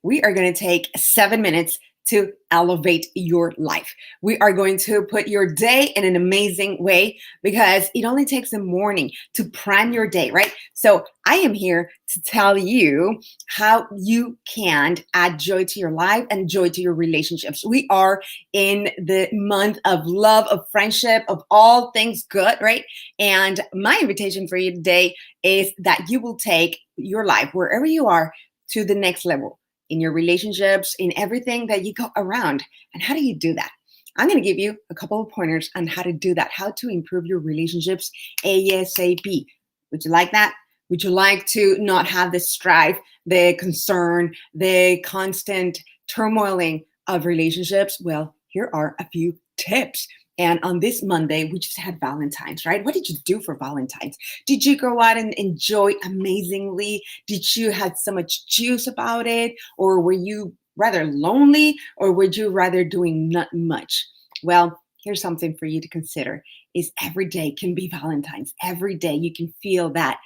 we are going to take 7 minutes to elevate your life. We are going to put your day in an amazing way because it only takes a morning to prime your day, right? So I am here to tell you how you can add joy to your life and joy to your relationships. We are in the month of love, of friendship, of all things good, right? And my invitation for you today is that you will take your life wherever you are to the next level in your relationships, in everything that you go around. And how do you do that? I'm going to give you a couple of pointers on how to do that, how to improve your relationships ASAP. Would you like that? Would you like to not have the strife, the concern, the constant turmoiling of relationships? Well, here are a few tips. And on this Monday, we just had Valentine's, right? What did you do for Valentine's? Did you go out and enjoy amazingly? Did you have so much juice about it? Or were you rather lonely? Or were you rather doing not much? Well, here's something for you to consider is every day can be Valentine's. Every day you can feel that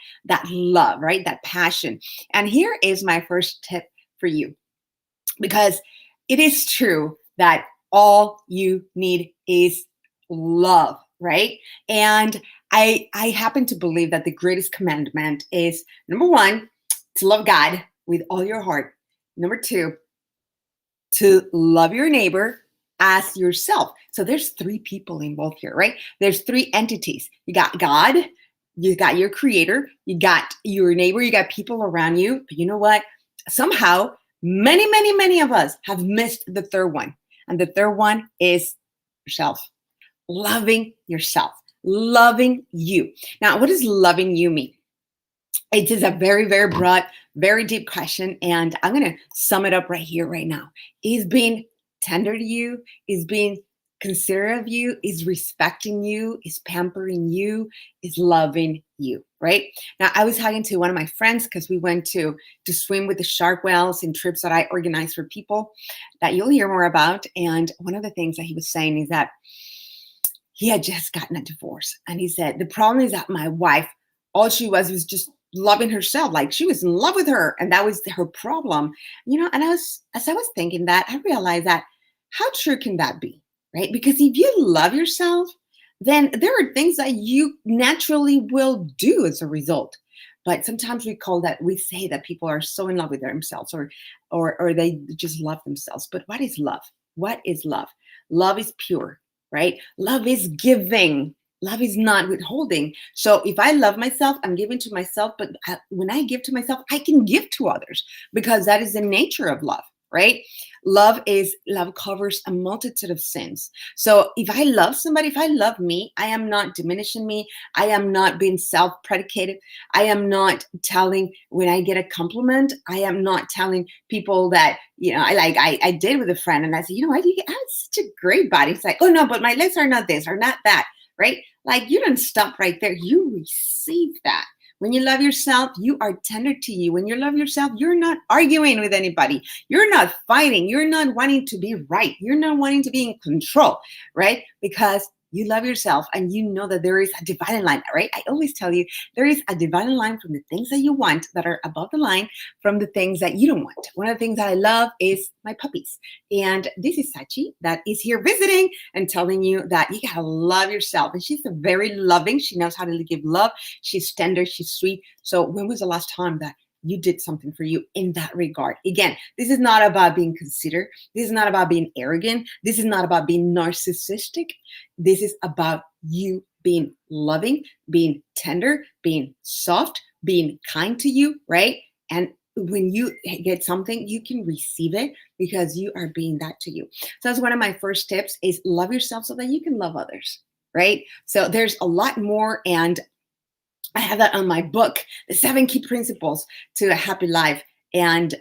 love, right? That passion. And here is my first tip for you, because it is true that all you need is love, right? And I happen to believe that the greatest commandment is, number one, to love God with all your heart. Number two, to love your neighbor as yourself. So there's three people involved here, right? There's three entities. You got God, you got your creator, you got your neighbor, you got people around you. But you know what? Somehow, many of us have missed the third one. And the third one is yourself. Loving yourself, loving you. Now, what does loving you mean? It is a very, very broad, very deep question. And I'm going to sum it up right here, right now. Is being tender to you, is being considerate of you, is respecting you, is pampering you, is loving you, right? Now, I was talking to one of my friends because we went to swim with the shark whales in trips that I organize for people that you'll hear more about. And one of the things that he was saying is that he had just gotten a divorce. And he said, the problem is that my wife, all she was just loving herself. Like she was in love with her. And that was her problem. And as I was thinking that, I realized that how true can that be, right? Because if you love yourself, then there are things that you naturally will do as a result. But sometimes we say that people are so in love with themselves or they just love themselves. But what is love? What is love? Love is pure, right? Love is giving. Love is not withholding. So if I love myself, I'm giving to myself. But when I give to myself, I can give to others because that is the nature of love, right? Love covers a multitude of sins. So if I love somebody, if I love me, I am not diminishing me. I am not being self-predicated. I am not telling when I get a compliment. I am not telling people that, I did with a friend and I said, I have such a great body. It's like, oh no, but my legs are not this or not that, right? Like you don't stop right there. You receive that. When you love yourself, you are tender to you. When you love yourself, you're not arguing with anybody. You're not fighting. You're not wanting to be right. You're not wanting to be in control, right? Because you love yourself and you know that there is a dividing line, right? I always tell you there is a dividing line from the things that you want that are above the line from the things that you don't want. One of the things that I love is my puppies. And this is Sachi that is here visiting and telling you that you gotta love yourself. And she's very loving. She knows how to give love. She's tender. She's sweet. So when was the last time that you did something for you in that regard? Again, this is not about being considerate. This is not about being arrogant. This is not about being narcissistic. This is about you being loving, being tender, being soft, being kind to you, right? And when you get something, you can receive it because you are being that to you. So that's one of my first tips is love yourself so that you can love others, right? So there's a lot more, and I have that on my book, The 7 Key Principles to a Happy Life. And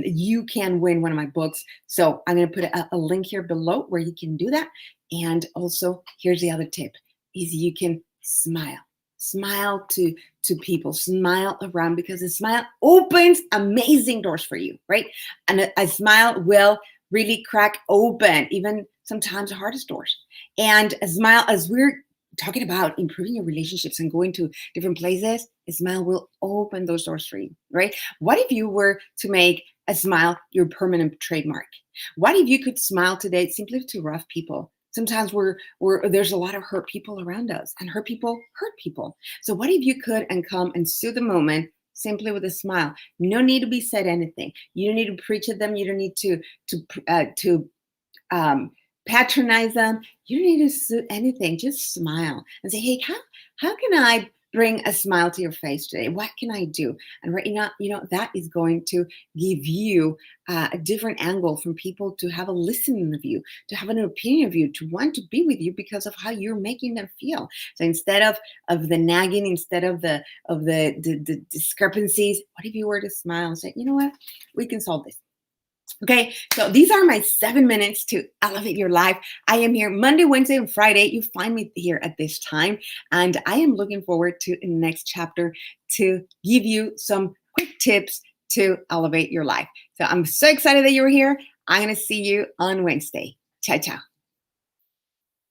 you can win one of my books. So I'm going to put a link here below where you can do that. And also, here's the other tip, is you can smile. Smile to people. Smile around because a smile opens amazing doors for you, right? And a smile will really crack open even sometimes the hardest doors. And a smile, as we're talking about improving your relationships and going to different places, a smile will open those doors for you, right? What if you were to make a smile your permanent trademark? What if you could smile today simply to rough people? Sometimes there's a lot of hurt people around us, and hurt people hurt people. So what if you could and come and soothe the moment simply with a smile? No need to be said anything. You don't need to preach at them. You don't need to um, patronize them. You don't need to say anything. Just smile and say, "Hey, how can I bring a smile to your face today? What can I do?" And right now, that is going to give you a different angle from people to have a listening of you, to have an opinion of you, to want to be with you because of how you're making them feel. So instead of the nagging, instead of the discrepancies, what if you were to smile and say, "You know what? We can solve this." Okay, so these are my 7 minutes to elevate your life. I am here Monday, Wednesday, and Friday. You find me here at this time, and I am looking forward to the next chapter to give you some quick tips to elevate your life. So I'm so excited that you're here. I'm going to see you on Wednesday. Ciao, ciao.